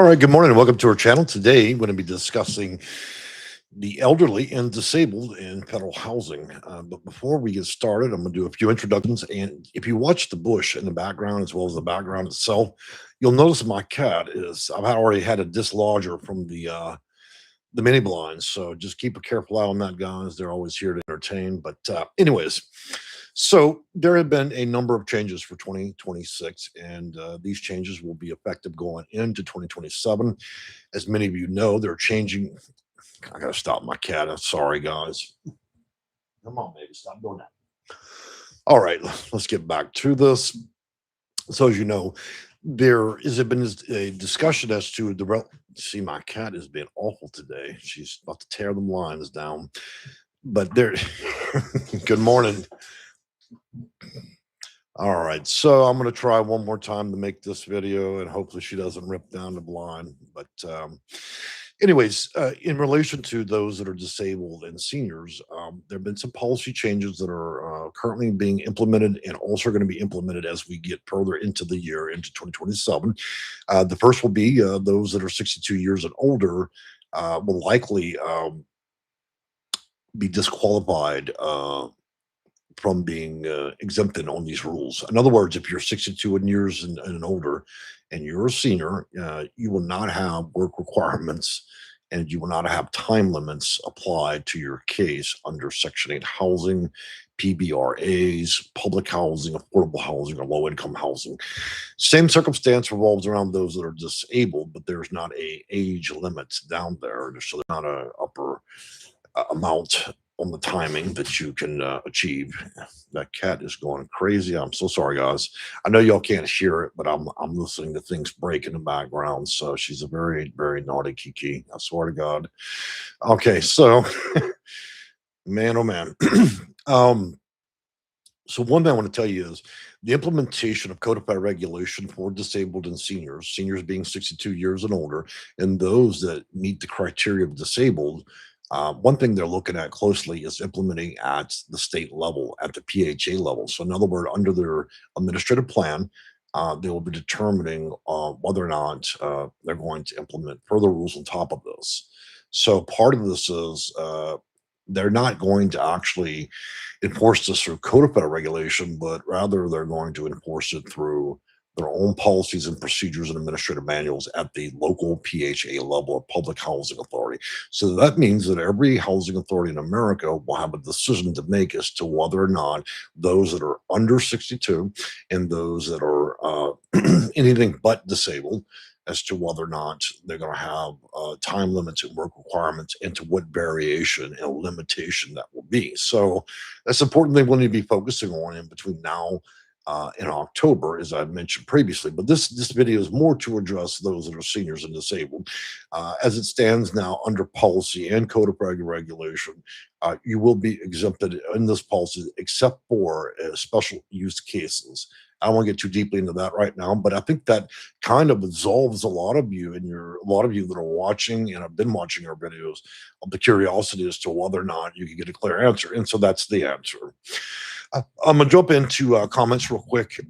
All right, good morning and welcome to our channel. Today, we're going to be discussing the elderly and disabled in federal housing. But before we get started, I'm going to do a few introductions. And if you watch the bush in the background as well as the background itself, you'll notice my cat is, I've already had a dislodger from the mini blinds. So just keep a careful eye on that, guys. They're always here to entertain. But anyways, so there have been a number of changes for 2026, and these changes will be effective going into 2027. As many of you know, they're changing. I gotta stop my cat. I'm sorry, guys. Come on, baby, stop doing that. All right, let's get back to this. So, as you know, there has been a discussion as to the. See, my cat is being awful today. She's about to tear them lines down. But there. Good morning. All right, so I'm going to try one more time to make this video, and hopefully she doesn't rip down the blind. But anyways, in relation to those that are disabled and seniors, there have been some policy changes that are currently being implemented and also going to be implemented as we get further into the year, into 2027. The first will be those that are 62 years and older will likely be disqualified from being exempted on these rules. In other words, if you're 62 years and older and you're a senior, you will not have work requirements and you will not have time limits applied to your case under Section 8 housing, PBRAs, public housing, affordable housing, or low income housing. Same circumstance revolves around those that are disabled, but there's not a age limit down there. So there's not a upper amount on the timing that you can achieve. That cat is going crazy. I'm so sorry, guys. I know y'all can't hear it, but I'm listening to things break in the background. So she's a very, very naughty Kiki. I swear to God. Okay, so man, oh man. So one thing I want to tell you is the implementation of codified regulation for disabled and seniors being 62 years and older, and those that meet the criteria of disabled. One thing they're looking at closely is implementing at the state level, at the PHA level. So, in other words, under their administrative plan, they will be determining whether or not they're going to implement further rules on top of this. So, part of this is they're not going to actually enforce this through codified regulation, but rather they're going to enforce it through their own policies and procedures and administrative manuals at the local PHA level of public housing authority. So that means that every housing authority in America will have a decision to make as to whether or not those that are under 62 and those that are anything but disabled, as to whether or not they're going to have time limits and work requirements and to what variation and limitation that will be. So that's important thing we need to be focusing on in between now in October, as I mentioned previously. But this video is more to address those that are seniors and disabled. As it stands now under policy and code of regulation, you will be exempted in this policy except for special use cases. I don't want to get too deeply into that right now, but I think that kind of absolves a lot of you that are watching and have been watching our videos of the curiosity as to whether or not you can get a clear answer. And so that's the answer. I'm gonna jump into comments real quick.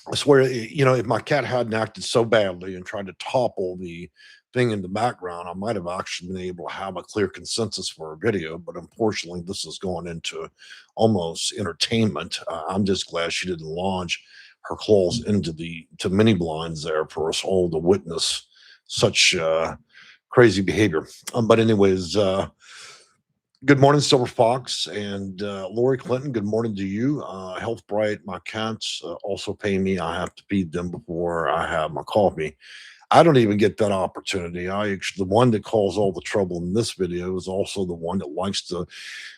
I swear, if my cat hadn't acted so badly and tried to topple the thing in the background, I might have actually been able to have a clear consensus for a video. But unfortunately, this is going into almost entertainment. I'm just glad she didn't launch her claws into the mini blinds there for us all to witness such crazy behavior. But anyways. Good morning, Silver Fox and Lori Clinton. Good morning to you. Health Bright, my cats also pay me. I have to feed them before I have my coffee. I don't even get that opportunity. The one that caused all the trouble in this video is also the one that likes to.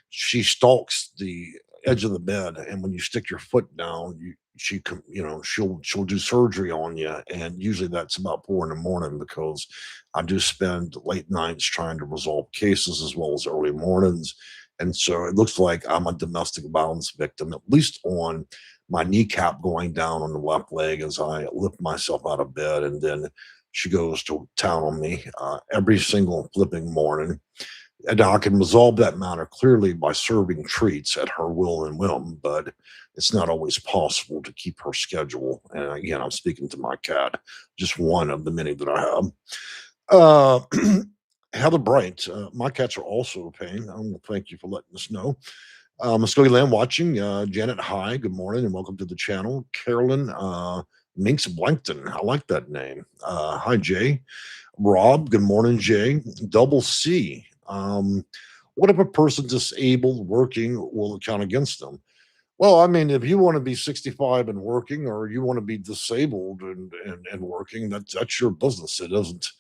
She stalks the edge of the bed, and when you stick your foot down, she'll do surgery on you, and usually that's about 4 in the morning because I do spend late nights trying to resolve cases as well as early mornings, and so it looks like I'm a domestic violence victim, at least on my kneecap going down on the left leg as I lift myself out of bed, and then she goes to town on me every single flipping morning. And I can resolve that matter clearly by serving treats at her will and whim, but it's not always possible to keep her schedule. And again, I'm speaking to my cat, just one of the many that I have. Heather Bright, my cats are also a pain. Thank you for letting us know. Muskogee Land watching. Janet, hi, good morning, and welcome to the channel. Carolyn Minx Blankton, I like that name. Hi, Jay. Rob, good morning, Jay. Double C. What if a person disabled working will it count against them? Well, I mean, if you want to be 65 and working, or you want to be disabled and working, that's your business. It doesn't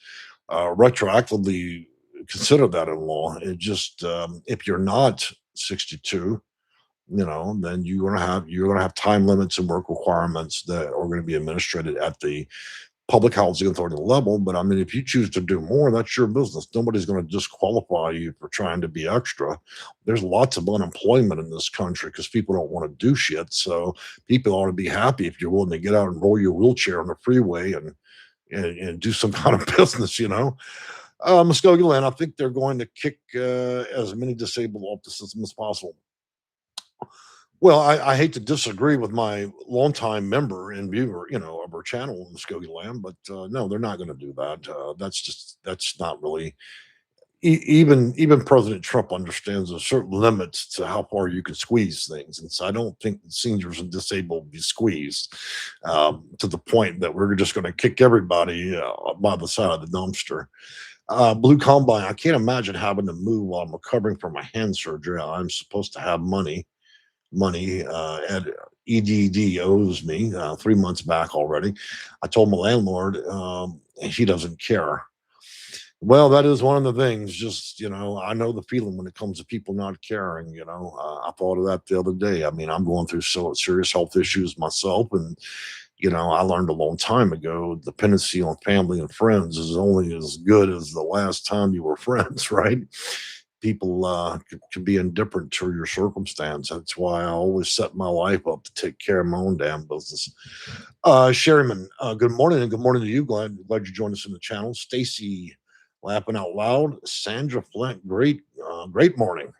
retroactively consider that in law. It just if you're not 62, then you're gonna have time limits and work requirements that are going to be administrated at the public housing authority level. But I mean, if you choose to do more, that's your business. Nobody's going to disqualify you for trying to be extra. There's lots of unemployment in this country because people don't want to do shit. So people ought to be happy if you're willing to get out and roll your wheelchair on the freeway and do some kind of business. Muskogee Land, I think they're going to kick as many disabled off the system as possible. Well, I hate to disagree with my longtime member and viewer, of our channel, Muskogee Land, but no, they're not going to do that. That's not really. Even President Trump understands there's certain limits to how far you can squeeze things, and so I don't think that seniors and disabled be squeezed to the point that we're just going to kick everybody by the side of the dumpster. Blue Combine, I can't imagine having to move while I'm recovering from my hand surgery. I'm supposed to have money at EDD owes me 3 months back already. I told my landlord, and he doesn't care. Well, that is one of the things. Just I know the feeling when it comes to people not caring. I thought of that the other day. I mean, I'm going through so serious health issues myself, and I learned a long time ago dependency on family and friends is only as good as the last time you were friends, right? People can be indifferent to your circumstance. That's why I always set my life up to take care of my own damn business. Sherryman, good morning, and good morning to you. Glad you joined us in the channel. Stacy, laughing out loud. Sandra Flint, great morning.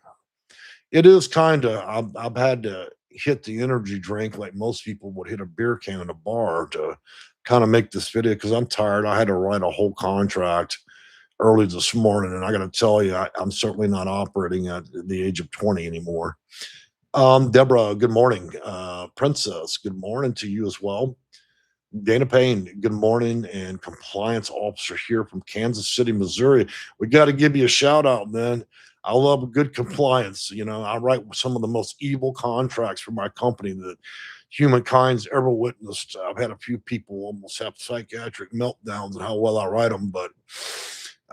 It is kind of. I've had to hit the energy drink like most people would hit a beer can in a bar to kind of make this video because I'm tired. I had to write a whole contract early this morning, and I got to tell you, I'm certainly not operating at the age of 20 anymore. Deborah, good morning. Princess, good morning to you as well. Dana Payne, good morning, and compliance officer here from Kansas City, Missouri. We got to give you a shout out, man. I love a good compliance. I write some of the most evil contracts for my company that humankind's ever witnessed. I've had a few people almost have psychiatric meltdowns at how well I write them, but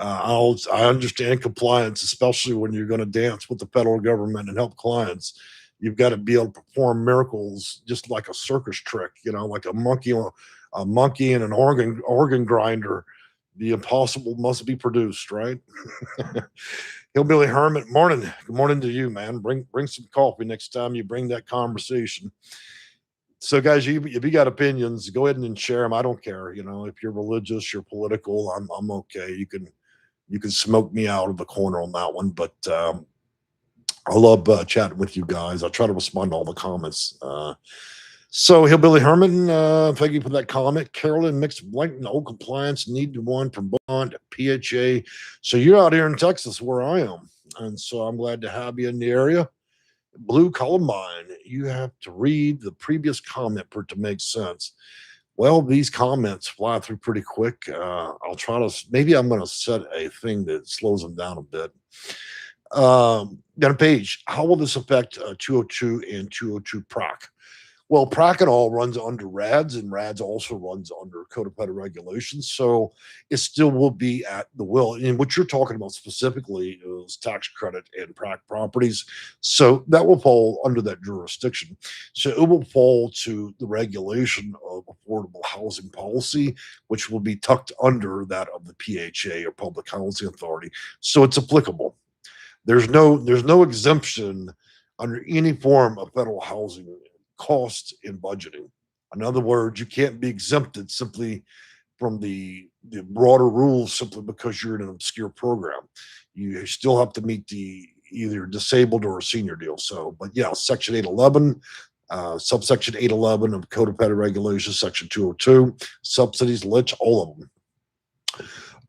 I understand compliance, especially when you're going to dance with the federal government and help clients. You've got to be able to perform miracles, just like a circus trick, like a monkey and an organ grinder. The impossible must be produced, right? Hillbilly Hermit, morning. Good morning to you, man. Bring some coffee next time you bring that conversation. So, guys, if you got opinions, go ahead and share them. I don't care. If you're religious, you're political, I'm okay. You can smoke me out of the corner on that one, but I love chatting with you guys. I try to respond to all the comments. So Hillbilly Herman, thank you for that comment. Carolyn Mixed Blank, no compliance, need one from Bond, PHA. So you're out here in Texas where I am. And so I'm glad to have you in the area. Blue Columbine, you have to read the previous comment for it to make sense. Well, these comments fly through pretty quick. I'll try to, maybe I'm going to set a thing that slows them down a bit. Got a page. How will this affect 202 and 202 PROC? Well, PROC and all runs under RADS, and RADS also runs under Code of Federal Regulations. So it still will be at the will. And what you're talking about specifically is tax credit and PROC properties. So that will fall under that jurisdiction. So it will fall to the regulation of affordable housing policy, which will be tucked under that of the PHA or Public Housing Authority. So it's applicable. There's no exemption under any form of federal housing cost in budgeting. In other words, you can't be exempted simply from the broader rules simply because you're in an obscure program. You still have to meet the either disabled or a senior deal. So, but yeah, Section 811, subsection 811 of Code of Federal Regulations, Section 202, subsidies, lich, all of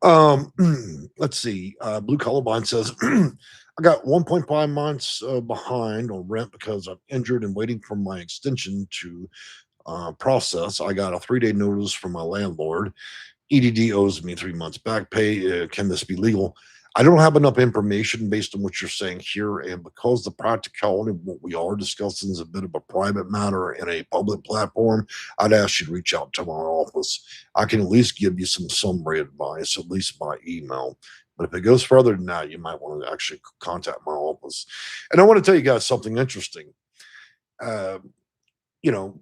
them. Let's see. Blue Colorblind says, I got 1.5 months behind on rent because I'm injured and waiting for my extension to process. I got a 3-day notice from my landlord. EDD owes me 3 months back pay. Can this be legal? I don't have enough information based on what you're saying here. And because the practicality of what we are discussing is a bit of a private matter in a public platform, I'd ask you to reach out to my office. I can at least give you some summary advice, at least by email. But if it goes further than that, you might want to actually contact my office. And I want to tell you guys something interesting. Uh, you know,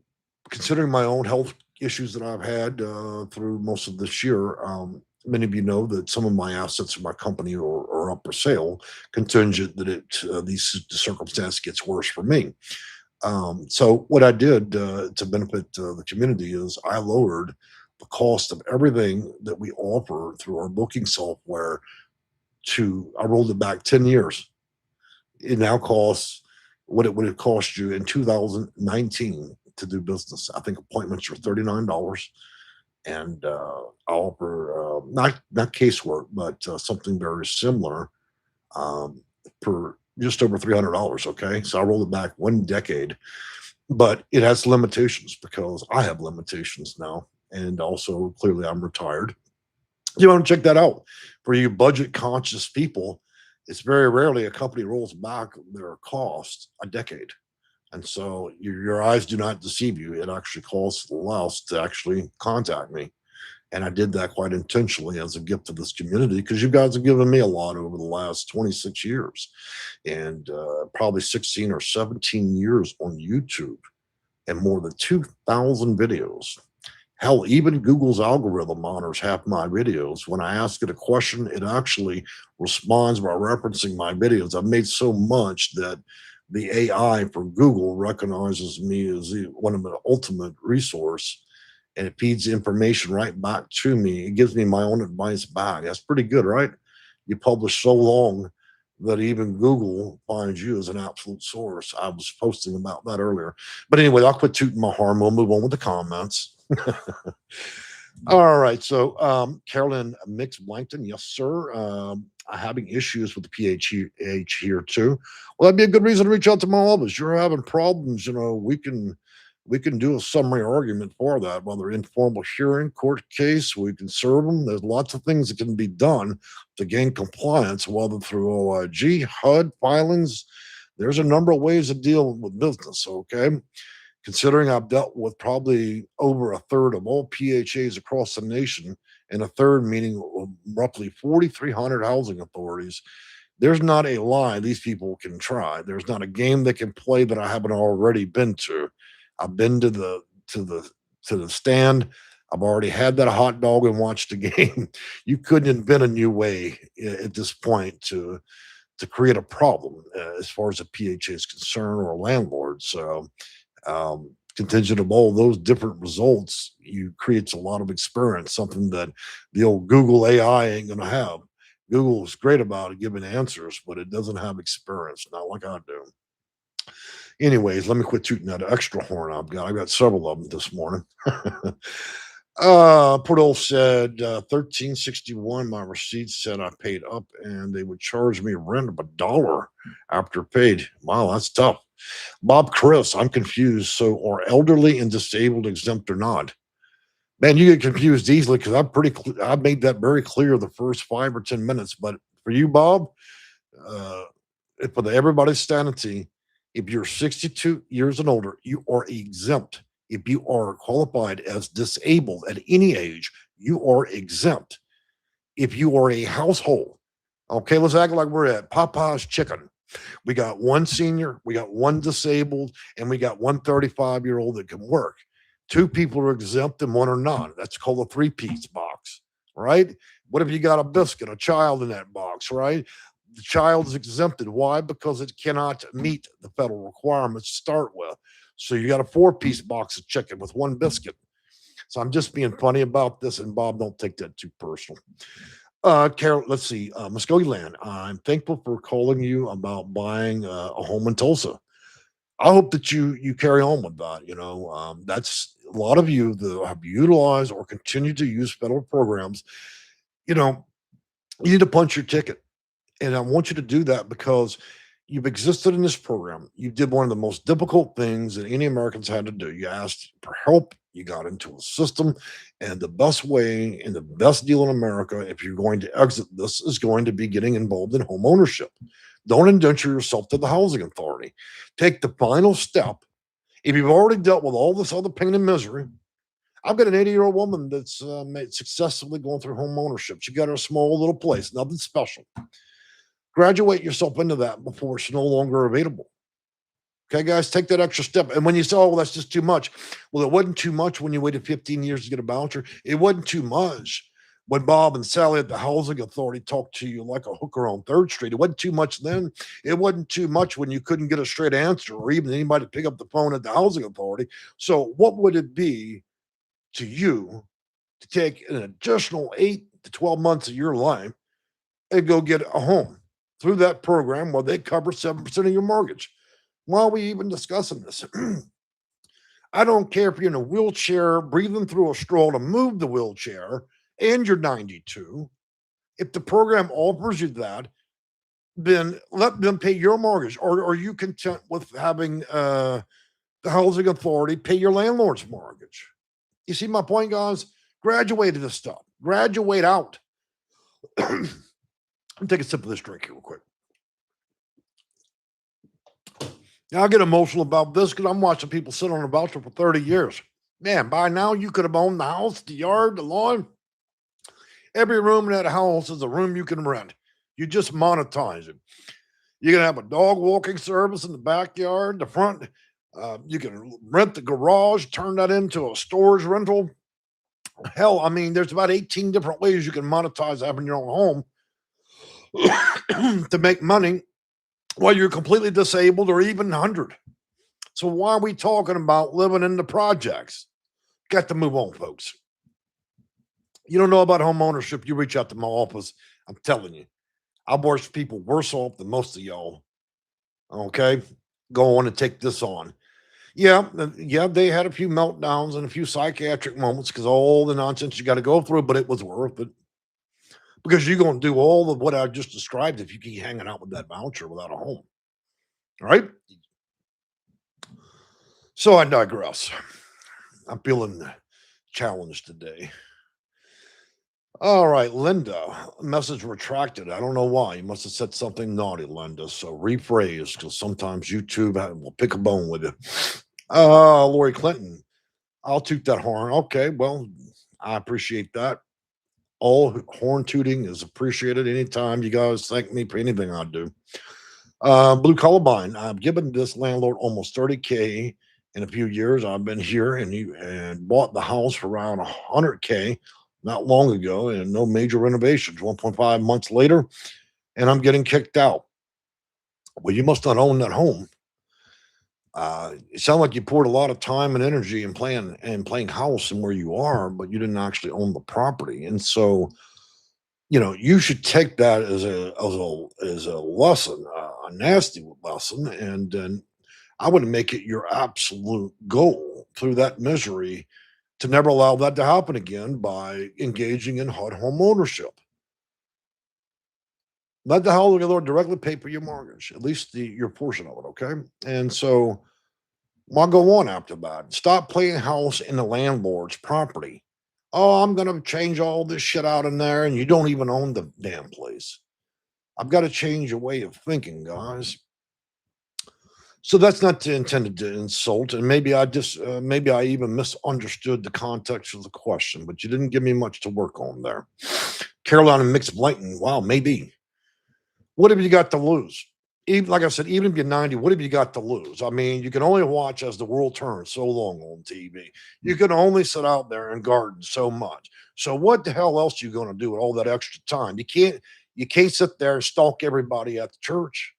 Considering my own health issues that I've had through most of this year, many of you know that some of my assets in my company are up for sale, contingent that these the circumstance gets worse for me. So what I did to benefit the community is I lowered the cost of everything that we offer through our booking software to I rolled it back 10 years. It now costs what it would have cost you in 2019 to do business. I think appointments are $39, and I offer not casework, but something very similar for just over $300. Okay, so I rolled it back 1 decade, but it has limitations because I have limitations now, and also clearly I'm retired. You want to check that out for you budget conscious people. It's very rarely a company rolls back their cost a decade. And so your eyes do not deceive you. It actually costs less to actually contact me. And I did that quite intentionally as a gift to this community because you guys have given me a lot over the last 26 years and probably 16 or 17 years on YouTube and more than 2,000 videos. Hell, even Google's algorithm honors half my videos. When I ask it a question, it actually responds by referencing my videos. I've made so much that the AI for Google recognizes me as one of the ultimate resource, and it feeds information right back to me. It gives me my own advice back. That's pretty good, right? You publish so long that even Google finds you as an absolute source. I was posting about that earlier. But anyway, I'll quit tooting my horn. We'll move on with the comments. All right. So, Carolyn Mix Blankton, yes, sir. I'm having issues with the PHH here too. Well, that'd be a good reason to reach out to my office. You're having problems, we can do a summary argument for that, whether informal hearing, court case, we can serve them. There's lots of things that can be done to gain compliance, whether through OIG, HUD filings. There's a number of ways to deal with business. Okay, considering I've dealt with probably over a third of all PHAs across the nation, and a third meaning roughly 4,300 housing authorities, there's not a lie these people can try. There's not a game they can play that I haven't already been to. I've been to the stand. I've already had that hot dog and watched the game. You couldn't invent a new way at this point to create a problem as far as a PHA is concerned or a landlord. So contingent of all those different results, you creates a lot of experience, something that the old Google AI ain't gonna have. Google is great about giving answers, but it doesn't have experience, not like I do. Anyways, let me quit tooting that extra horn I've got. I got several of them this morning. Portal said 1361. My receipt said I paid up and they would charge me rent of $1 after paid. Wow, that's tough. Bob Chris, I'm confused. So are elderly and disabled exempt or not? Man, you get confused easily because I made that very clear the first 5 or 10 minutes. But for you, Bob, uh, for everybody's sanity, if you're 62 years and older, you are exempt. If you are qualified as disabled at any age, you are exempt. If you are a household, okay, let's act like we're at Popeye's Chicken. We got one senior, we got one disabled, and we got one 35-year-old that can work. Two people are exempt and one are not. That's called a three-piece box, right? What if you got a biscuit, a child in that box, right? The child is exempted. Why? Because it cannot meet the federal requirements to start with. So you got a four-piece box of chicken with one biscuit. So I'm just being funny about this. And Bob, don't take that too personal. Carol, let's see. Muskogee Land, I'm thankful for calling you about buying a home in Tulsa. I hope that you carry on with that. That's a lot of you that have utilized or continue to use federal programs. You know, you need to punch your ticket. And I want you to do that because you've existed in this program. You did one of the most difficult things that any Americans had to do. You asked for help, you got into a system, and the best way and the best deal in America, if you're going to exit this, is going to be getting involved in home ownership. Don't indenture yourself to the housing authority. Take the final step. If you've already dealt with all this other pain and misery, I've got an 80-year-old woman that's successfully going through home ownership. She got her small little place, nothing special. Graduate yourself into that before it's no longer available. Okay, guys, take that extra step. And when you say, oh, well, that's just too much. Well, it wasn't too much when you waited 15 years to get a voucher. It wasn't too much when Bob and Sally at the housing authority talked to you like a hooker on 3rd Street. It wasn't too much then. It wasn't too much when you couldn't get a straight answer or even anybody to pick up the phone at the housing authority. So what would it be to you to take an additional 8 to 12 months of your life and go get a home through that program where they cover 7% of your mortgage? Why are we even discussing this? I don't care if you're in a wheelchair, breathing through a straw to move the wheelchair, and you're 92. If the program offers you that, then let them pay your mortgage. Or are you content with having the housing authority pay your landlord's mortgage? You see my point, guys? Graduate this stuff. Graduate out. Take a sip of this drink here real quick. Now, I get emotional about this because I'm watching people sit on a voucher for 30 years. Man, by now you could have owned the house, the yard, the lawn. Every room in that house is a room you can rent. You just monetize it. You can have a dog walking service in the backyard, the front. You can rent the garage, turn that into a storage rental. Hell, I mean, there's about 18 different ways you can monetize having your own home to make money while you're completely disabled or even 100. So why are we talking about living in the projects? Got to move on, folks. You don't know about home ownership, you reach out to my office. I'm telling you, I've watched people worse off than most of y'all. Okay? Go on and take this on. Yeah, they had a few meltdowns and a few psychiatric moments because all the nonsense you got to go through, but it was worth it because you're going to do all of what I just described if you keep hanging out with that voucher without a home. All right. So I digress. I'm feeling challenged today. All right, Linda, message retracted. I don't know why. You must have said something naughty, Linda. So rephrase because sometimes YouTube will pick a bone with you. Lori Clinton, I'll toot that horn. Okay, well, I appreciate that. All horn tooting is appreciated anytime you guys thank me for anything I do. Blue Columbine, I've given this landlord almost 30K in a few years. I've been here and bought the house for around 100K not long ago and no major renovations. 1.5 months later, and I'm getting kicked out. Well, you must not own that home. It sounds like you poured a lot of time and energy in playing house and where you are, but you didn't actually own the property. And so, you should take that as a lesson, a nasty lesson, and then I would make it your absolute goal through that misery to never allow that to happen again by engaging in HUD home ownership. Let the housing authority directly pay for your mortgage, at least your portion of it, okay? And so, why go on after that? Stop playing house in the landlord's property. Oh, I'm going to change all this shit out in there, and you don't even own the damn place. I've got to change your way of thinking, guys. So that's not intended to insult, and maybe I even misunderstood the context of the question, but you didn't give me much to work on there. Carolina Mixed Blanton, wow, maybe. What have you got to lose? Even like I said, even if you're 90, what have you got to lose? I mean, you can only watch as the world turns so long on TV. You can only sit out there and garden so much. So what the hell else are you going to do with all that extra time? You can't sit there and stalk everybody at the church.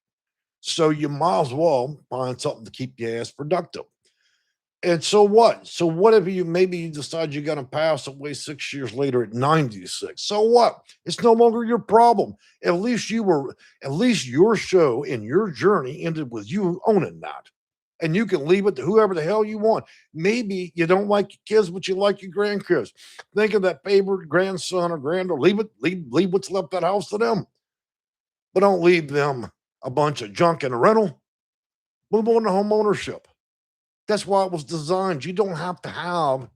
So you might as well find something to keep your ass productive. And so what? So what if you maybe you decide you're gonna pass away 6 years later at 96? So what? It's no longer your problem. At least you were at least your show and your journey ended with you owning that. And you can leave it to whoever the hell you want. Maybe you don't like your kids, but you like your grandkids. Think of that favorite grandson or granddaughter. Leave what's left of that house to them. But don't leave them a bunch of junk in a rental. Move on to home ownership. That's why it was designed. You don't have to have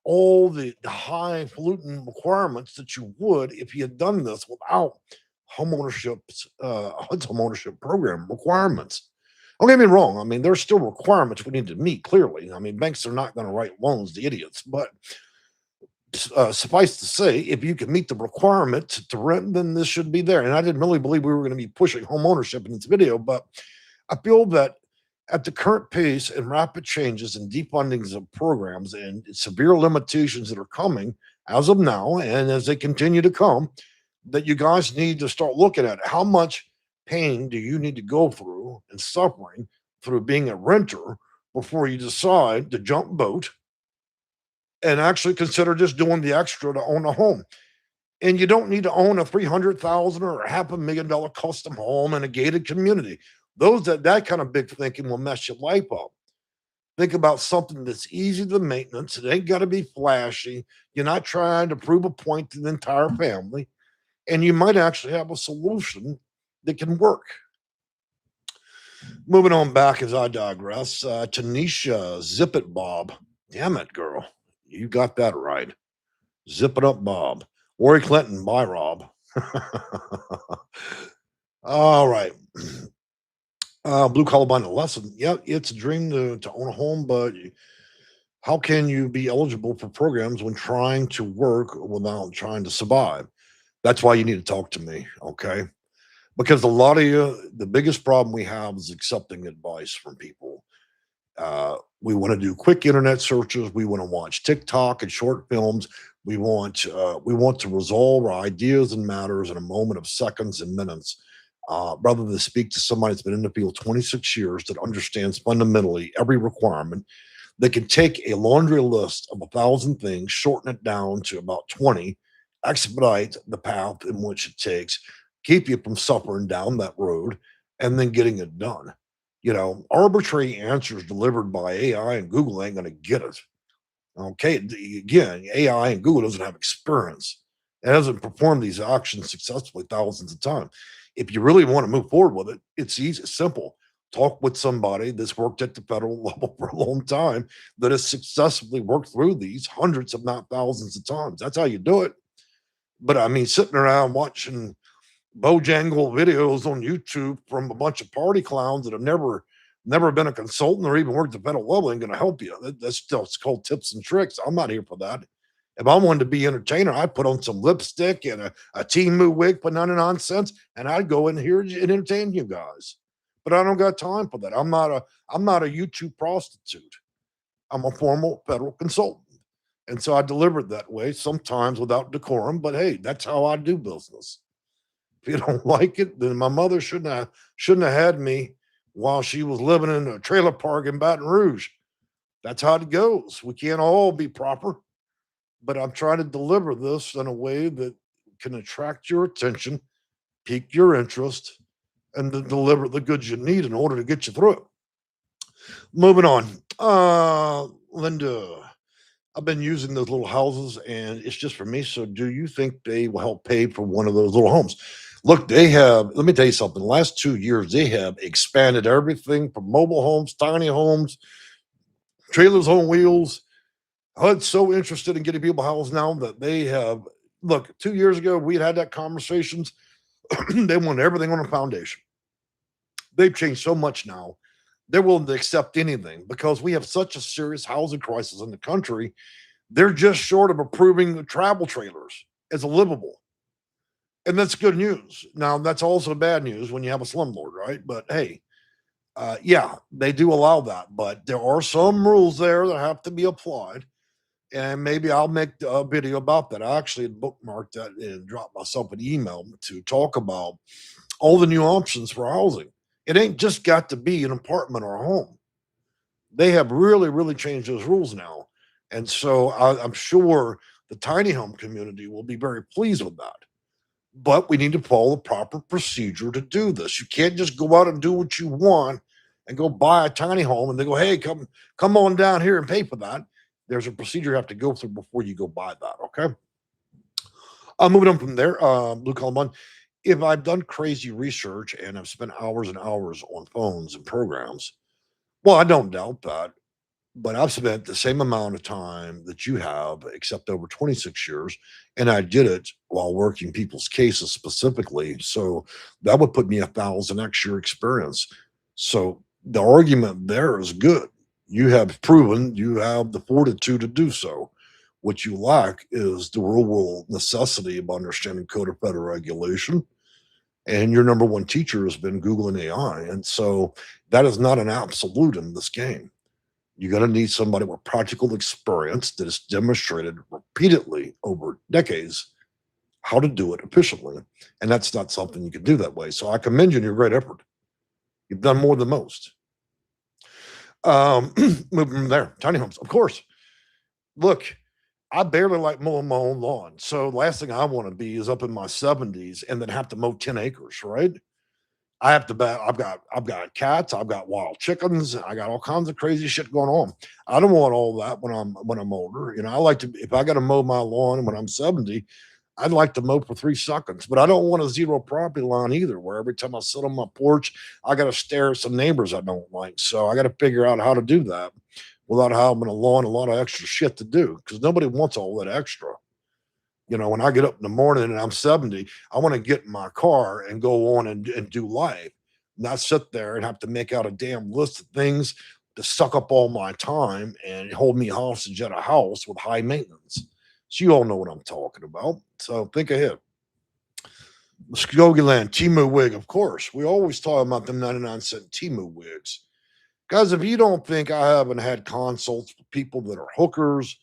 all the highfalutin requirements that you would if you had done this without homeownership's HUD's homeownership program requirements. Don't get me wrong. I mean, there's still requirements we need to meet. Clearly, I mean, banks are not going to write loans to idiots. But suffice to say, if you can meet the requirement to rent, then this should be there. And I didn't really believe we were going to be pushing home ownership in this video, but I feel that at the current pace and rapid changes and defundings of programs and severe limitations that are coming as of now and as they continue to come, that you guys need to start looking at how much pain do you need to go through and suffering through being a renter before you decide to jump boat and actually consider just doing the extra to own a home. And you don't need to own a 300,000 or a half a $1 million custom home in a gated community. Those that kind of big thinking will mess your life up. Think about something that's easy to maintenance. It ain't got to be flashy. You're not trying to prove a point to the entire family, and you might actually have a solution that can work. Moving on back as I digress, Tanisha, zip it, Bob. Damn it, girl. You got that right. Zip it up, Bob. Lori Clinton, bye, Rob. All right. Blue collar blind lesson. Yeah, it's a dream to own a home, but how can you be eligible for programs when trying to work without trying to survive? That's why you need to talk to me, okay? Because a lot of you, the biggest problem we have is accepting advice from people. We want to do quick internet searches. We want to watch TikTok and short films. We want to resolve our ideas and matters in a moment of seconds and minutes, rather than speak to somebody that's been in the field 26 years that understands fundamentally every requirement. They can take a laundry list of 1,000 things, shorten it down to about 20, expedite the path in which it takes, keep you from suffering down that road, and then getting it done. Arbitrary answers delivered by AI and Google ain't going to get it. Okay. Again, AI and Google doesn't have experience. It hasn't performed these actions successfully thousands of times. If you really want to move forward with it, it's easy, simple. Talk with somebody that's worked at the federal level for a long time that has successfully worked through these hundreds, if not thousands of times. That's how you do it. But I mean, sitting around watching Bojangle videos on YouTube from a bunch of party clowns that have never been a consultant or even worked at the federal level ain't going to help you. That's still it's called tips and tricks. I'm not here for that. If I wanted to be entertainer, I'd put on some lipstick and a Timu wig, put none of nonsense, and I'd go in here and entertain you guys. But I don't got time for that. I'm not a YouTube prostitute. I'm a formal federal consultant. And so I delivered that way, sometimes without decorum, but hey, that's how I do business. If you don't like it, then my mother shouldn't have had me while she was living in a trailer park in Baton Rouge. That's how it goes. We can't all be proper, but I'm trying to deliver this in a way that can attract your attention, pique your interest, and to deliver the goods you need in order to get you through it. Moving on. Linda, I've been using those little houses and it's just for me. So do you think they will help pay for one of those little homes? Look, let me tell you something. The last 2 years, they have expanded everything from mobile homes, tiny homes, trailers on wheels. HUD's so interested in getting people housed now that they have. Look, 2 years ago, we'd had that conversations. They want everything on a foundation. They've changed so much now. They're willing to accept anything because we have such a serious housing crisis in the country. They're just short of approving the travel trailers as a livable. And that's good news. Now, that's also bad news when you have a slumlord, right? But hey, yeah, they do allow that, but there are some rules there that have to be applied. And maybe I'll make a video about that. I actually had bookmarked that and dropped myself an email to talk about all the new options for housing. It ain't just got to be an apartment or a home. They have really, really changed those rules now. And so I'm sure the tiny home community will be very pleased with that. But we need to follow the proper procedure to do this. You can't just go out and do what you want and go buy a tiny home and they go, hey, come on down here and pay for that. There's a procedure you have to go through before you go buy that. Okay. Moving on from there, Blue Column One. If I've done crazy research and I've spent hours and hours on phones and programs, well, I don't doubt that. But I've spent the same amount of time that you have, except over 26 years, and I did it while working people's cases specifically. So that would put me 1,000x year experience. So the argument there is good. You have proven you have the fortitude to do so. What you lack is the real world necessity of understanding code of federal regulation. And your number one teacher has been Google and AI. And so that is not an absolute in this game. You're going to need somebody with practical experience that has demonstrated repeatedly over decades how to do it efficiently. And that's not something you can do that way. So I commend you on your great effort. You've done more than most. Moving from there, tiny homes, of course. Look, I barely like mowing my own lawn. So the last thing I want to be is up in my 70s and then have to mow 10 acres, right? I have to bet I've got cats, I've got wild chickens, I got all kinds of crazy shit going on. I don't want all that when I'm older. You know, I like to if I got to mow my lawn when I'm 70, I'd like to mow for 3 seconds, but I don't want a zero property line either, where every time I sit on my porch, I got to stare at some neighbors I don't like. So I got to figure out how to do that without having a lawn, a lot of extra shit to do because nobody wants all that extra. You know, when I get up in the morning and I'm 70, I want to get in my car and go on and do life, not sit there and have to make out a damn list of things to suck up all my time and hold me hostage at a house with high maintenance. So you all know what I'm talking about. So think ahead. Muskogee Land, Timu wig, of course. We always talk about them 99-cent Timu wigs. Guys, if you don't think I haven't had consults with people that are hookers,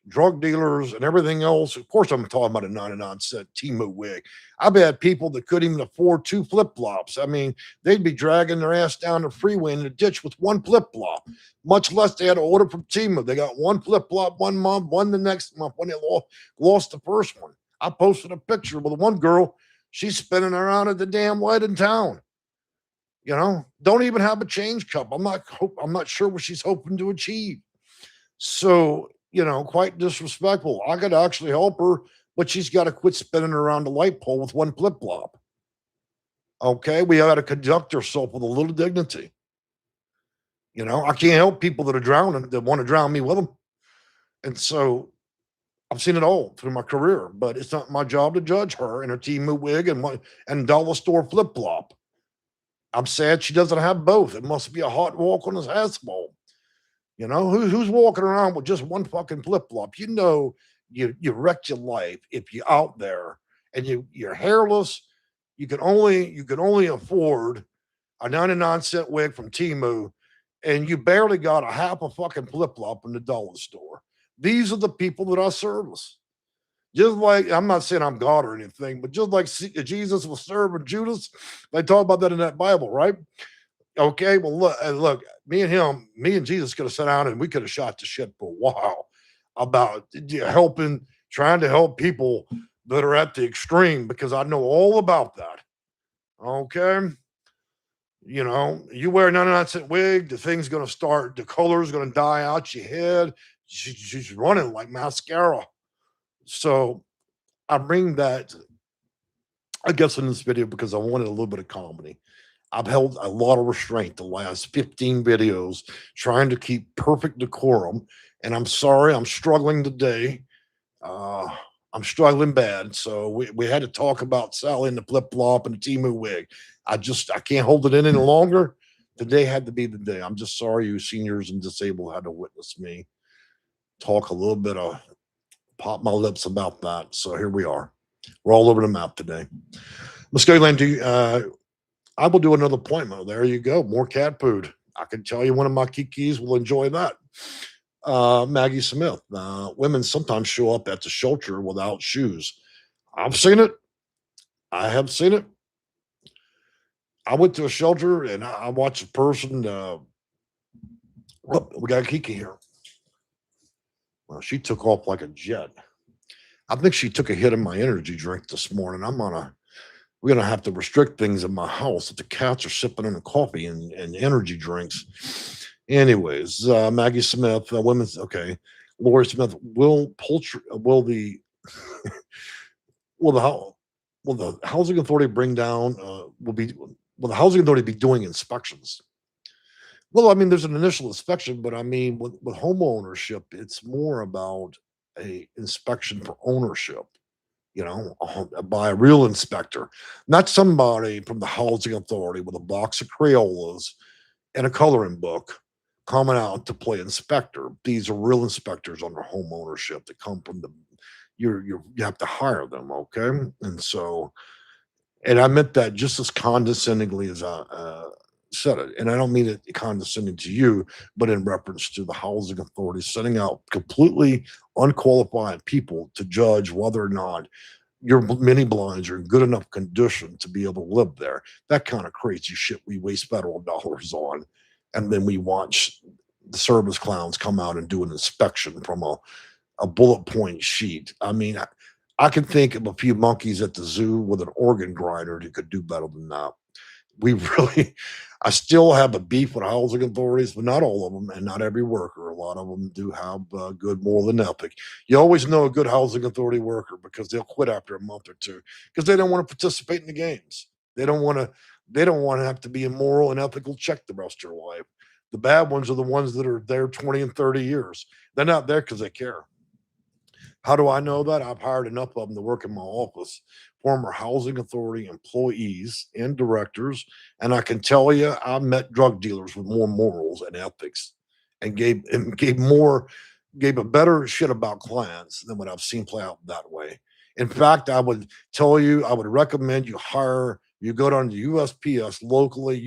drug dealers, and everything else, of course, I'm talking about a 99-cent Timu wig. I've had people that couldn't even afford 2 flip flops. I mean, they'd be dragging their ass down the freeway in the ditch with 1 flip flop, much less they had to order from Timu. They got 1 flip flop 1 month, one the next month when they lost the first one. I posted a picture with one girl. She's spinning around at the damn light in town. You know, don't even have a change cup. I'm not sure what she's hoping to achieve. So, quite disrespectful. I could actually help her, but she's got to quit spinning around the light pole with 1 flip flop. Okay, we got to conduct ourselves with a little dignity. I can't help people that are drowning that want to drown me with them. And so I've seen it all through my career, but it's not my job to judge her and her Timu wig and dollar store flip flop. I'm sad she doesn't have both. It must be a hot walk on his asphalt. Who's walking around with just one fucking flip flop? You wrecked your life if you're out there and you're hairless. You can only afford a 99-cent wig from Timu, and you barely got a half a fucking flip flop in the dollar store. These are the people that I service. Just like I'm not saying I'm God or anything, but just like Jesus was serving Judas, they talk about that in that Bible, right? Okay, well, look, me and Jesus could have sat down and we could have shot the shit for a while about trying to help people that are at the extreme because I know all about that. Okay, you wear a 99-cent wig, the thing's gonna start, the color's gonna die out your head. She's running like mascara. So I bring that, I guess, in this video because I wanted a little bit of comedy. I've held a lot of restraint the last 15 videos trying to keep perfect decorum. And I'm sorry, I'm struggling today. Uh, I'm struggling bad. So we had to talk about Sally and the flip flop and the Timu wig. I can't hold it in any longer. Today had to be the day. I'm just sorry you seniors and disabled had to witness me talk a little bit of pop my lips about that. So here we are. We're all over the map today. Muskogee Land, I will do another appointment. There you go. More cat food. I can tell you one of my kikis will enjoy that. Maggie Smith. Women sometimes show up at the shelter without shoes. I've seen it. I have seen it. I went to a shelter and I watched a person Oh, we got Kiki here. Well, she took off like a jet. I think she took a hit of my energy drink this morning. We're gonna have to restrict things in my house if the cats are sipping on the coffee and energy drinks. Anyways, Maggie Smith, women's okay. Lori Smith, will the how will the housing authority bring down will the housing authority be doing inspections? Well, I mean, there's an initial inspection, but I mean, with home ownership, it's more about a inspection for ownership, by a real inspector, not somebody from the housing authority with a box of Crayolas and a coloring book coming out to play inspector. These are real inspectors under home ownership that come from the you have to hire them, okay? And so and I meant that just as condescendingly as I said it. And I don't mean it condescending to you, but in reference to the housing authority sending out completely unqualified people to judge whether or not your mini blinds are in good enough condition to be able to live there. That kind of crazy shit we waste federal dollars on. And then we watch the service clowns come out and do an inspection from a bullet point sheet. I mean, I can think of a few monkeys at the zoo with an organ grinder who could do better than that. We really, I still have a beef with housing authorities, but not all of them, and not every worker. A lot of them do have good moral and ethic. You always know a good housing authority worker because they'll quit after a month or two because they don't want to participate in the games. They don't want to. They don't want to have to be a moral and ethical check the rest of their life. The bad ones are the ones that are there 20 and 30 years. They're not there because they care. How do I know that? I've hired enough of them to work in my office, former housing authority employees and directors. And I can tell you, I met drug dealers with more morals and ethics and gave a better shit about clients than what I've seen play out that way. In fact, I would tell you, I would recommend you go down to USPS locally,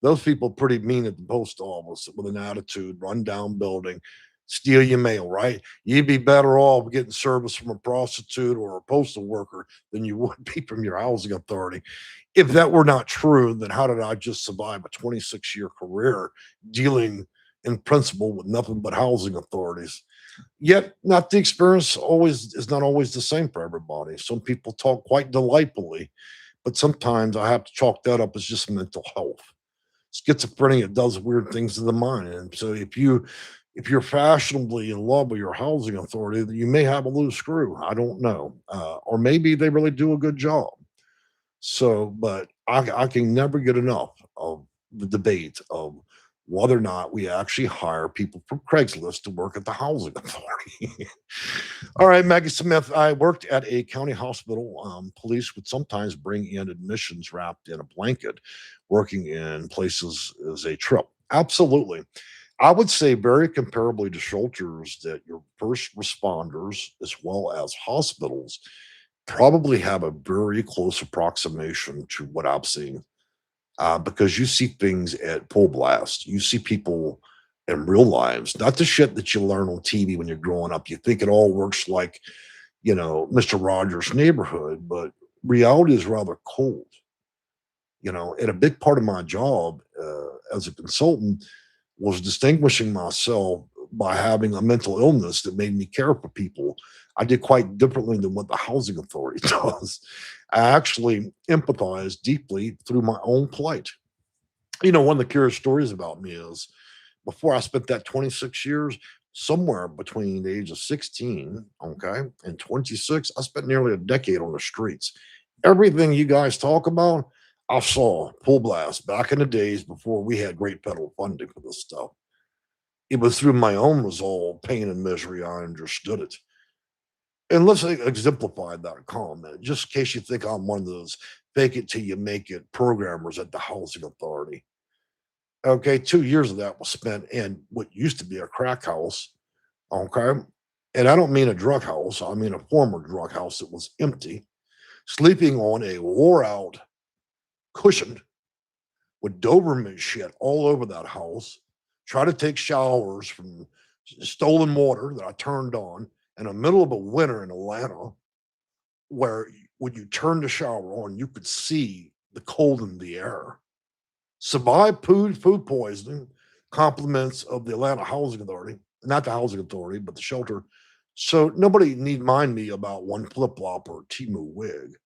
those people pretty mean at the post office with an attitude, run down building, steal your mail, right? You'd be better off getting service from a prostitute or a postal worker than you would be from your housing authority. If that were not true, then how did I just survive a 26-year career dealing in principle with nothing but housing authorities? Yet, not the experience always is not always the same for everybody. Some people talk quite delightfully, but sometimes I have to chalk that up as just mental health. Schizophrenia does weird things to the mind, and so if you're fashionably in love with your housing authority, then you may have a loose screw. I don't know, or maybe they really do a good job. So, but I can never get enough of the debate of whether or not we actually hire people from Craigslist to work at the housing authority. All right, Maggie Smith. I worked at a county hospital. Police would sometimes bring in admissions wrapped in a blanket. Working in places is a trip. Absolutely. I would say very comparably to shelters that your first responders as well as hospitals probably have a very close approximation to what I've seen, because you see things at full blast. You see people in real lives, not the shit that you learn on TV when you're growing up. You think it all works like, Mr. Rogers' neighborhood, but reality is rather cold. And a big part of my job as a consultant was distinguishing myself by having a mental illness that made me care for people. I did quite differently than what the housing authority does. I actually empathize deeply through my own plight. One of the curious stories about me is before I spent that 26 years, somewhere between the age of 16, okay, and 26, I spent nearly a decade on the streets. Everything you guys talk about, I saw full blast back in the days before we had great federal funding for this stuff. It was through my own resolve, pain, and misery I understood it. And let's exemplify that comment, just in case you think I'm one of those fake it till you make it programmers at the housing authority. Okay, 2 years of that was spent in what used to be a crack house. Okay. And I don't mean a drug house, I mean a former drug house that was empty, sleeping on a wore out cushion with Doberman shit all over that house, try to take showers from stolen water that I turned on in the middle of a winter in Atlanta, where when you turn the shower on, you could see the cold in the air. Survived food poisoning, compliments of the Atlanta Housing Authority, not the Housing Authority, but the shelter. So nobody need mind me about one flip flop or Timu wig.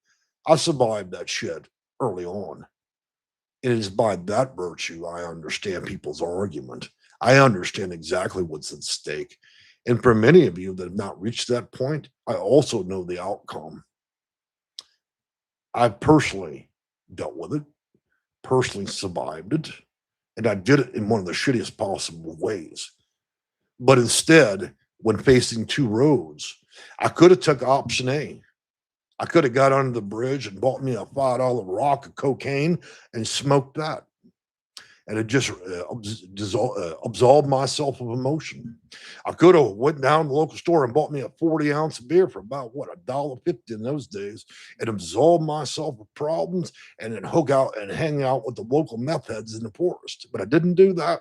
I survived that shit early on. It is by that virtue I understand people's argument. I understand exactly what's at stake. And for many of you that have not reached that point, I also know the outcome. I personally dealt with it, personally survived it, and I did it in one of the shittiest possible ways. But instead, when facing two roads, I could have took option A. I could have got under the bridge and bought me a $5 rock of cocaine and smoked that. And it just absolved myself of emotion. I could have went down to the local store and bought me a 40-ounce beer for about what, $1.50 in those days, and absolved myself of problems, and then hook out and hang out with the local meth heads in the forest. But I didn't do that.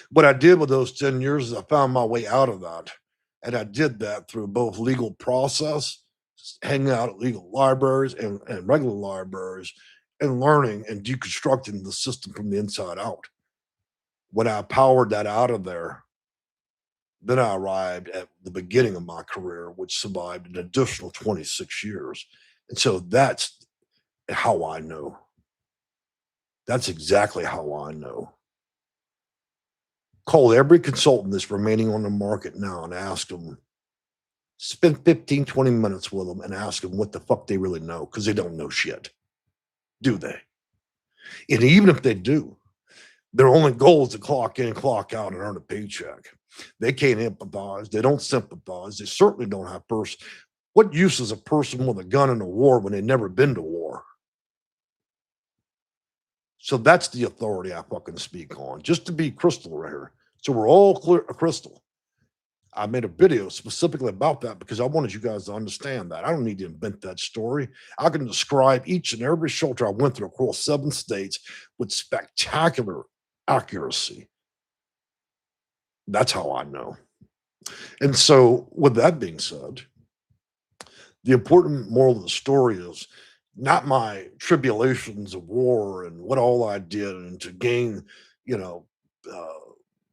What I did with those 10 years is I found my way out of that. And I did that through both legal process, hanging out at legal libraries and regular libraries, and learning and deconstructing the system from the inside out. When I powered that out of there, then I arrived at the beginning of my career, which survived an additional 26 years. And so that's how I know. That's exactly how I know. Call every consultant that's remaining on the market now and ask them, spend 15, 20 minutes with them and ask them what the fuck they really know, because they don't know shit. Do they? And even if they do, their only goal is to clock in, clock out, and earn a paycheck. They can't empathize. They don't sympathize. They certainly don't have what use is a person with a gun in a war when they've never been to war? So that's the authority I fucking speak on, just to be crystal right here. So we're all clear, crystal. I made a video specifically about that because I wanted you guys to understand that. I don't need to invent that story. I can describe each and every shelter I went through across 7 states with spectacular accuracy. That's how I know. And so, with that being said, the important moral of the story is not my tribulations of war and what all I did and to gain, you know, uh,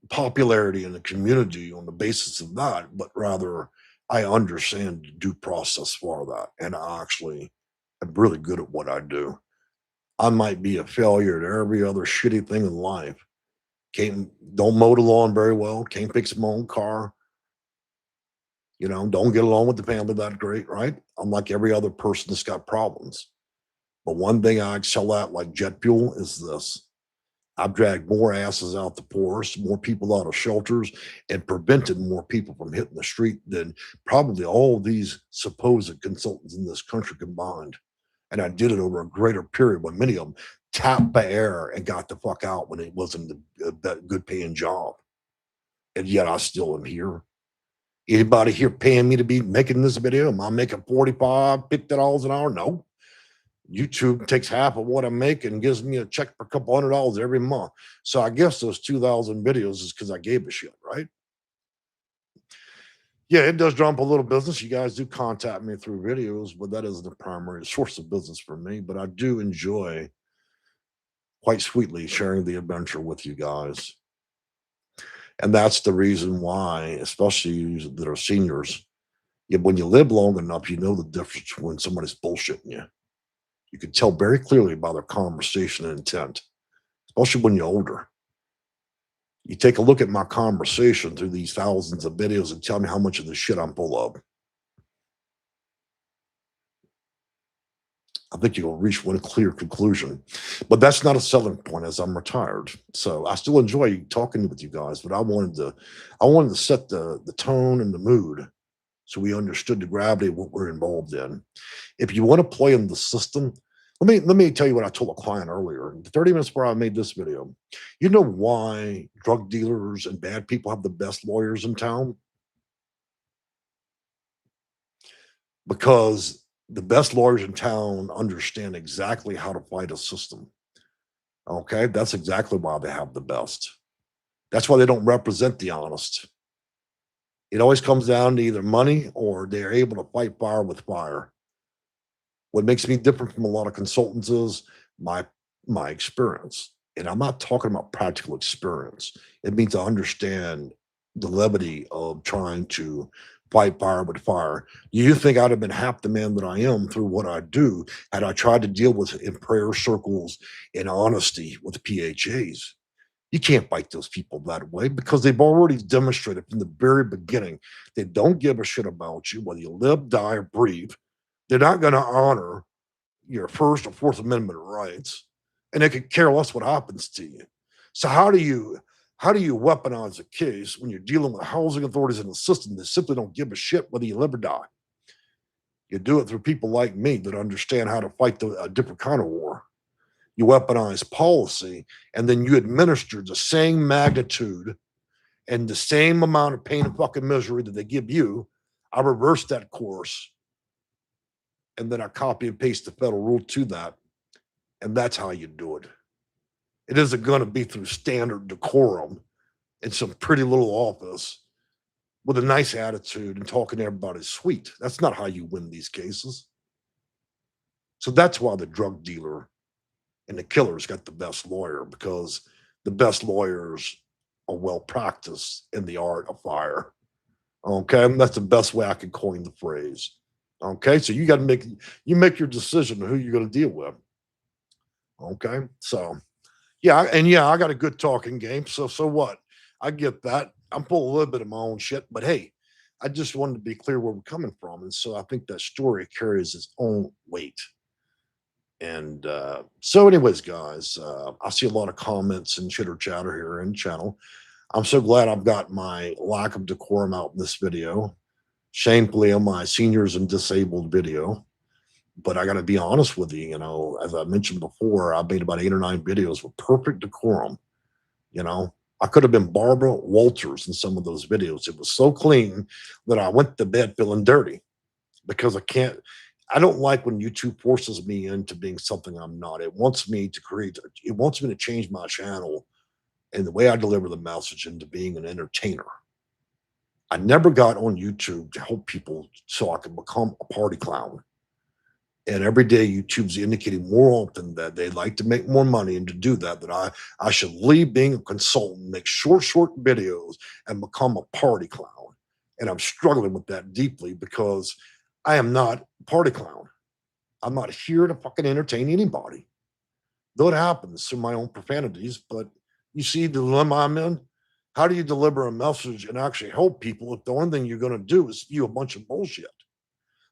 popularity in the community on the basis of that, but rather I understand the due process for that. And I actually am really good at what I do. I might be a failure at every other shitty thing in life. Don't mow the lawn very well, can't fix my own car, don't get along with the family that great, right? I'm like every other person that's got problems. But one thing I excel at, like jet fuel, is this. I've dragged more asses out the forest, more people out of shelters, and prevented more people from hitting the street than probably all these supposed consultants in this country combined. And I did it over a greater period when many of them tapped the air and got the fuck out when it wasn't a good paying job. And yet I still am here. Anybody here paying me to be making this video? Am I making 45, $50 an hour? No. YouTube takes half of what I make and gives me a check for a couple $100 every month. So I guess those 2,000 videos is because I gave a shit, right? Yeah, it does drum up a little business. You guys do contact me through videos, but that isn't the primary source of business for me. But I do enjoy quite sweetly sharing the adventure with you guys. And that's the reason why, especially you that are seniors, when you live long enough, you know the difference when somebody's bullshitting you. You can tell very clearly by their conversation and intent, especially when you're older. You take a look at my conversation through these thousands of videos and tell me how much of the shit I'm full of. I think you'll reach one clear conclusion. But that's not a selling point as I'm retired. So I still enjoy talking with you guys, but I wanted to set the tone and the mood so we understood the gravity of what we're involved in. If you want to play in the system, let me tell you what I told a client earlier. 30 minutes before I made this video. You know why drug dealers and bad people have the best lawyers in town? Because the best lawyers in town understand exactly how to fight a system. Okay, that's exactly why they have the best. That's why they don't represent the honest. It always comes down to either money or they're able to fight fire with fire. What makes me different from a lot of consultants is my experience. And I'm not talking about practical experience. It means I understand the levity of trying to fight fire with fire. Do you think I'd have been half the man that I am through what I do had I tried to deal with it in prayer circles in honesty with PHAs? You can't fight those people that way because they've already demonstrated from the very beginning they don't give a shit about you, whether you live, die, or breathe. They're not going to honor your First or Fourth Amendment rights, and they could care less what happens to you. So how do you weaponize a case when you're dealing with housing authorities in the system that simply don't give a shit whether you live or die? You do it through people like me that understand how to fight a different kind of war. You weaponize policy, and then you administer the same magnitude and the same amount of pain and fucking misery that they give you. I reverse that course, and then I copy and paste the federal rule to that, and that's how you do it. It isn't going to be through standard decorum in some pretty little office with a nice attitude and talking to everybody sweet. That's not how you win these cases. So that's why the drug dealer and the killer's got the best lawyer, because the best lawyers are well practiced in the art of fire. Okay, and that's the best way I can coin the phrase. Okay, so you got to make your decision on who you're going to deal with. Okay, so yeah, and yeah, I got a good talking game. So what? I get that. I'm full a little bit of my own shit, but hey, I just wanted to be clear where we're coming from, and so I think that story carries its own weight. And so, anyways, guys, I see a lot of comments and chitter chatter here in the channel. I'm so glad I've got my lack of decorum out in this video. Shamefully, on my seniors and disabled video. But I got to be honest with you, as I mentioned before, I made about 8 or 9 videos with perfect decorum. You know, I could have been Barbara Walters in some of those videos. It was so clean that I went to bed feeling dirty because I don't like when YouTube forces me into being something I'm not. It wants me to change my channel and the way I deliver the message into being an entertainer. I never got on YouTube to help people so I could become a party clown. And every day YouTube's indicating more often that they'd like to make more money, and to do that I should leave being a consultant, make short videos, and become a party clown. And I'm struggling with that deeply because I am not a party clown. I'm not here to fucking entertain anybody. Though it happens through my own profanities, but you see the dilemma I'm in? How do you deliver a message and actually help people if the only thing you're going to do is spew a bunch of bullshit?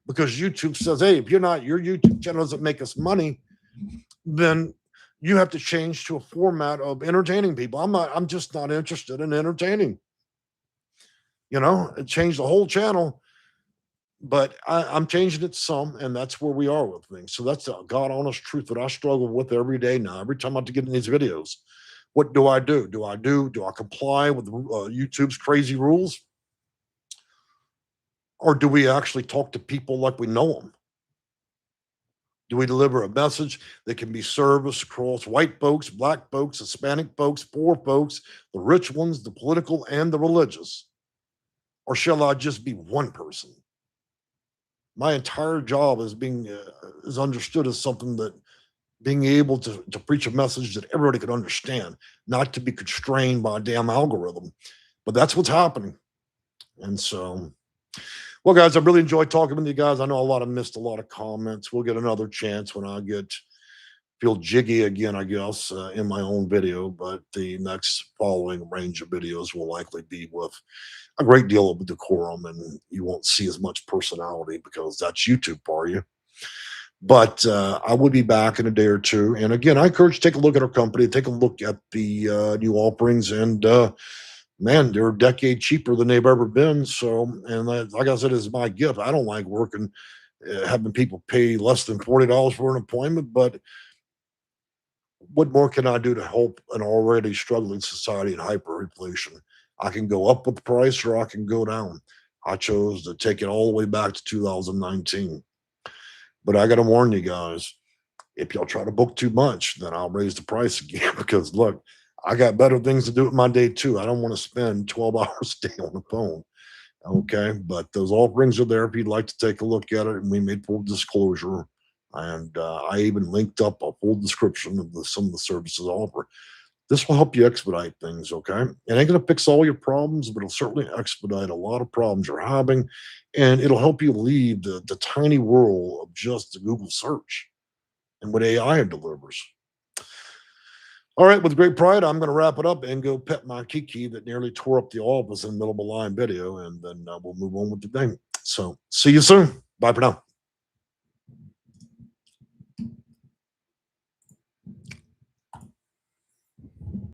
Because YouTube says, hey, if your YouTube channel doesn't make us money, then you have to change to a format of entertaining people. I'm just not interested in entertaining. It changed the whole channel, but I'm changing it some, and that's where we are with things. So that's the God honest truth that I struggle with every day now. Every time I have to get in these videos, what do I do? Do I comply with YouTube's crazy rules? Or do we actually talk to people like we know them? Do we deliver a message that can be serviced across white folks, black folks, Hispanic folks, poor folks, the rich ones, the political, and the religious? Or shall I just be one person? My entire job is understood as something that being able to preach a message that everybody could understand, not to be constrained by a damn algorithm. But that's what's happening. And so, well, guys, I really enjoyed talking with you guys. I know missed a lot of comments. We'll get another chance when I feel jiggy again, I guess, in my own video. But the next following range of videos will likely be with a great deal of decorum, and you won't see as much personality because that's YouTube for you. But I will be back in a day or two. And again, I encourage you to take a look at our company, take a look at the new offerings, and man, they're a decade cheaper than they've ever been. So, and like I said, it's my gift. I don't like working, having people pay less than $40 for an appointment, but what more can I do to help an already struggling society in hyperinflation? I can go up with the price or I can go down. I chose to take it all the way back to 2019. But I got to warn you guys, if y'all try to book too much, then I'll raise the price again because look, I got better things to do with my day too. I don't want to spend 12 hours a day on the phone. Okay. But those offerings are there if you'd like to take a look at it. And we made full disclosure And I even linked up a full description of some of the services offered. This will help you expedite things, okay? It ain't gonna fix all your problems, but it'll certainly expedite a lot of problems you're having, and it'll help you leave the tiny world of just the Google search and what AI delivers. All right, with great pride, I'm gonna wrap it up and go pet my Kiki that nearly tore up the office in the middle of a live video, and then we'll move on with the day. So, see you soon. Bye for now.